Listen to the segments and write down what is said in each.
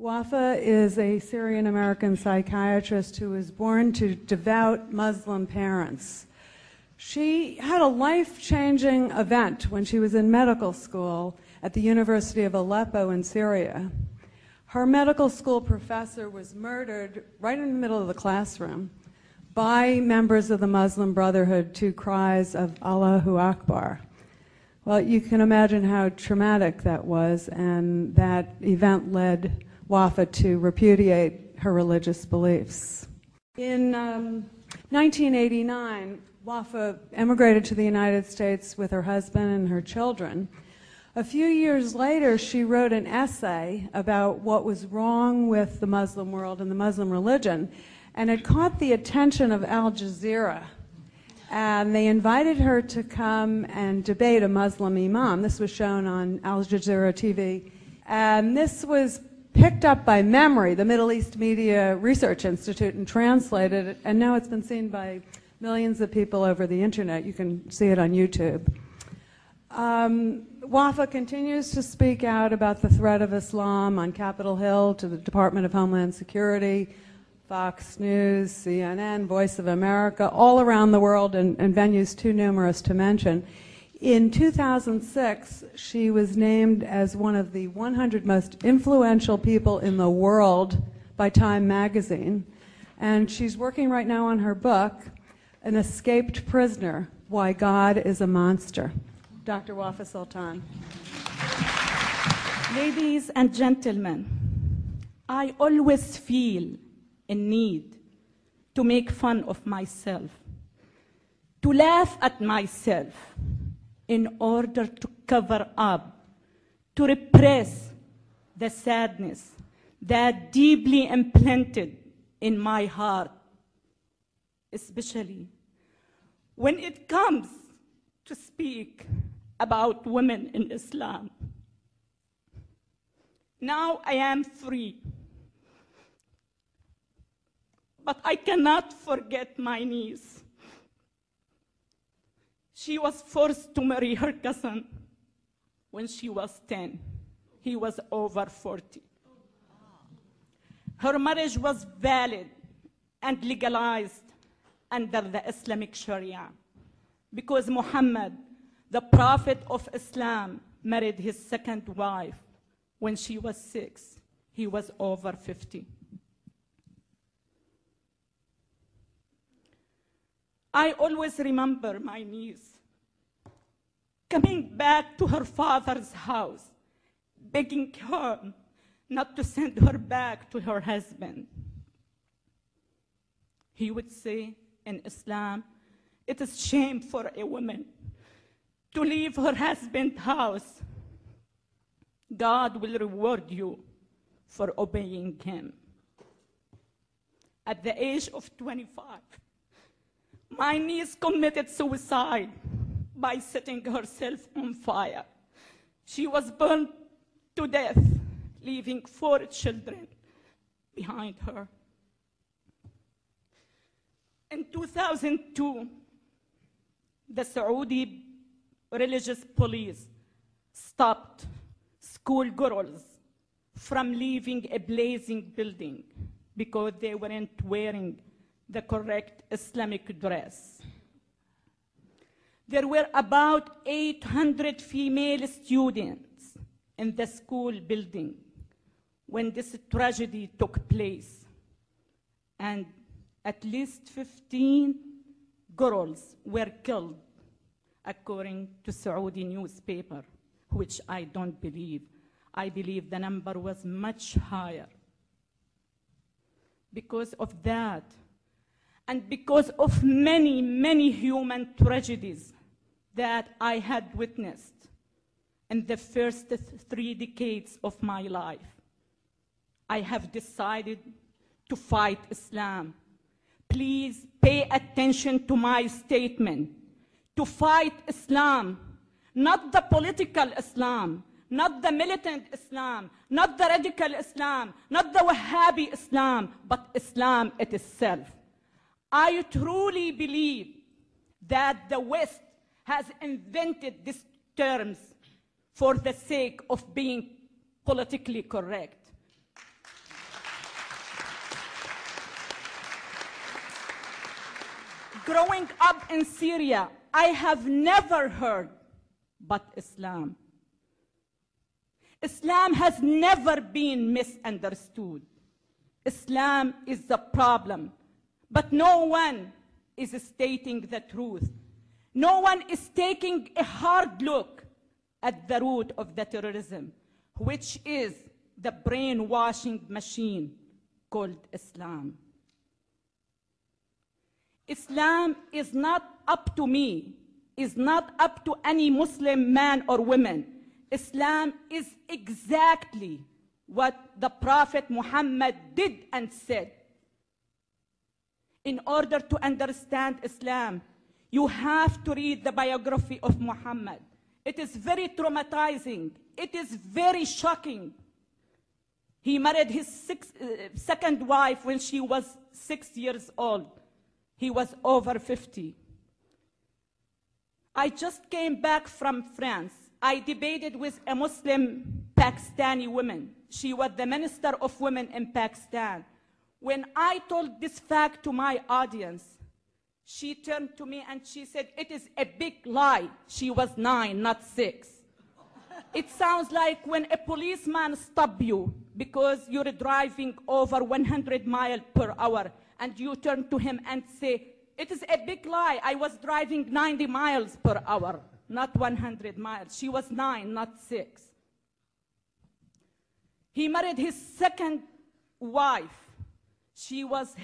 Wafa is a Syrian-American psychiatrist who was born to devout Muslim parents. She had a life-changing event when she was in medical school at the University of Aleppo in Syria. Her medical school professor was murdered right in the middle of the classroom by members of the Muslim Brotherhood to cries of Allahu Akbar. Well, you can imagine how traumatic that was, and that event led Wafa to repudiate her religious beliefs. In 1989, Wafa emigrated to the United States with her husband and her children. A few years later, she wrote an essay about what was wrong with the Muslim world and the Muslim religion, and it caught the attention of Al Jazeera. And they invited her to come and debate a Muslim imam. This was shown on Al Jazeera TV. And this was picked up by Memory, the Middle East Media Research Institute, and translated it. And now it's been seen by millions of people over the internet. You can see it on YouTube. Wafa continues to speak out about the threat of Islam on Capitol Hill to the Department of Homeland Security, Fox News, CNN, Voice of America, all around the world, and venues too numerous to mention. In 2006, she was named as one of the 100 most influential people in the world by Time magazine. And she's working right now on her book, An Escaped Prisoner, Why God is a Monster. Dr. Wafa Sultan. Ladies and gentlemen, I always feel a need to make fun of myself, to laugh at myself in order to cover up, to repress the sadness that deeply implanted in my heart, especially when it comes to speak about women in Islam. Now I am free, but I cannot forget my niece. She was forced to marry her cousin when she was 10. He was over 40. Her marriage was valid and legalized under the Islamic Sharia because Muhammad, the Prophet of Islam, married his second wife when she was 6. He was over 50. I always remember my niece coming back to her father's house, begging her not to send her back to her husband. He would say, in Islam, it is shame for a woman to leave her husband's house. God will reward you for obeying him. At the age of 25, my niece committed suicide by setting herself on fire. She was burned to death, leaving 4 children behind her. In 2002, the Saudi religious police stopped schoolgirls from leaving a blazing building because they weren't wearing the correct Islamic dress. There were about 800 female students in the school building when this tragedy took place, and at least 15 girls were killed, according to Saudi newspaper, which I don't believe. I believe the number was much higher. Because of that, and because of many, many human tragedies that I had witnessed in the first 3 decades of my life, I have decided to fight Islam. Please pay attention to my statement. To fight Islam, not the political Islam, not the militant Islam, not the radical Islam, not the Wahhabi Islam, but Islam itself. I truly believe that the West has invented these terms for the sake of being politically correct. Growing up in Syria, I have never heard but Islam. Islam has never been misunderstood. Islam is the problem, but no one is stating the truth. No one is taking a hard look at the root of the terrorism, which is the brainwashing machine called Islam. Islam is not up to me, is not up to any Muslim man or woman. Islam is exactly what the Prophet Muhammad did and said. In order to understand Islam, you have to read the biography of Muhammad. It is very traumatizing. It is very shocking. He married his second wife when she was 6 years old. He was over 50. I just came back from France. I debated with a Muslim Pakistani woman. She was the Minister of Women in Pakistan. When I told this fact to my audience, she turned to me and she said, "It is a big lie." She was 9, not 6. It sounds like when a policeman stops you because you're driving over 100 miles per hour and you turn to him and say, "It is a big lie. I was driving 90 miles per hour, not 100 miles. She was 9, not 6. He married his second wife. She was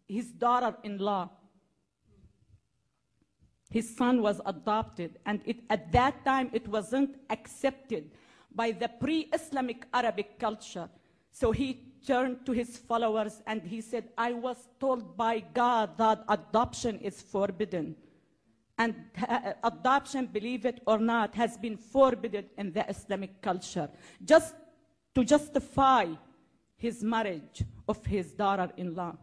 his daughter-in-law. His son was adopted, and at that time it wasn't accepted by the pre-Islamic Arabic culture. So he turned to his followers and he said, "I was told by God that adoption is forbidden. And adoption, believe it or not, has been forbidden in the Islamic culture, just to justify his marriage of his daughter-in-law."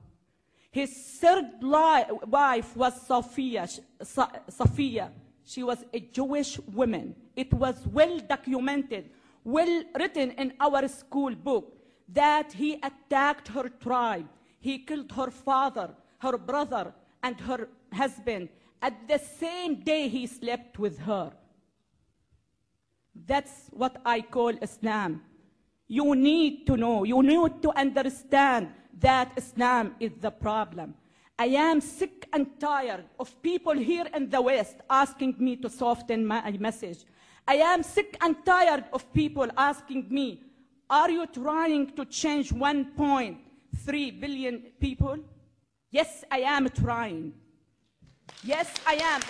His third wife was Safiya. She was a Jewish woman. It was well documented, well written in our school book, that he attacked her tribe. He killed her father, her brother, and her husband at the same day he slept with her. That's what I call Islam. You need to know, you need to understand that Islam is the problem. I am sick and tired of people here in the West asking me to soften my message. I am sick and tired of people asking me, "Are you trying to change 1.3 billion people?" Yes, I am trying. Yes, I am.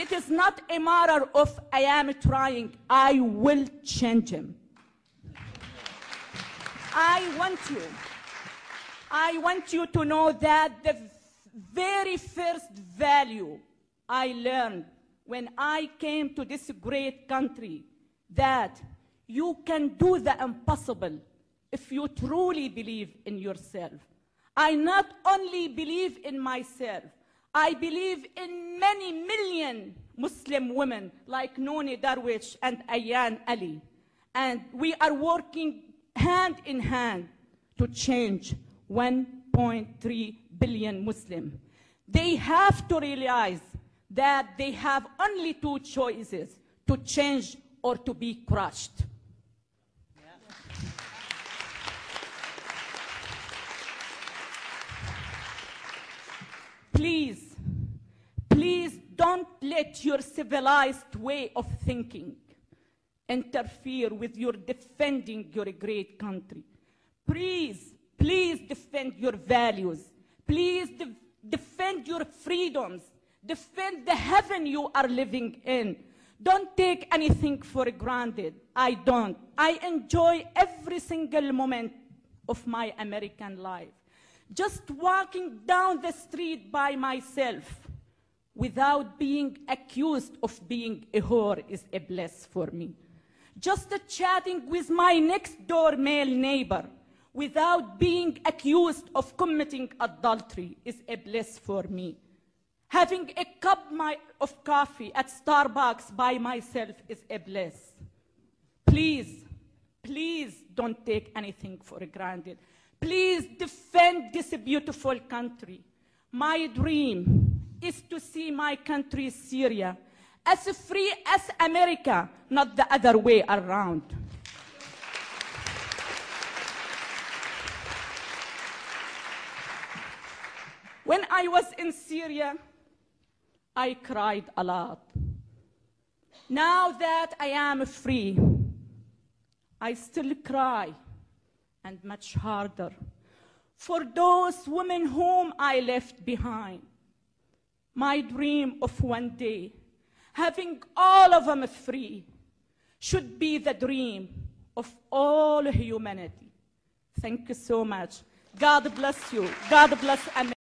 It is not a matter of I am trying. I will change him. I want you to know that the very first value I learned when I came to this great country, that you can do the impossible if you truly believe in yourself. I not only believe in myself, I believe in many million Muslim women like Nooni Darwish and Ayan Ali. And we are working hand in hand to change 1.3 billion Muslims. They have to realize that they have only 2 choices: to change or to be crushed. Please, please don't let your civilized way of thinking interfere with your defending your great country. Please, please defend your values. Please defend your freedoms. Defend the heaven you are living in. Don't take anything for granted. I don't. I enjoy every single moment of my American life. Just walking down the street by myself without being accused of being a whore is a bliss for me. Just chatting with my next door male neighbor without being accused of committing adultery is a bliss for me. Having a cup of coffee at Starbucks by myself is a bliss. Please, please don't take anything for granted. Please defend this beautiful country. My dream is to see my country, Syria, as free as America, not the other way around. When I was in Syria, I cried a lot. Now that I am free, I still cry, and much harder, for those women whom I left behind. My dream of one day, having all of them free, should be the dream of all humanity. Thank you so much. God bless you. God bless America.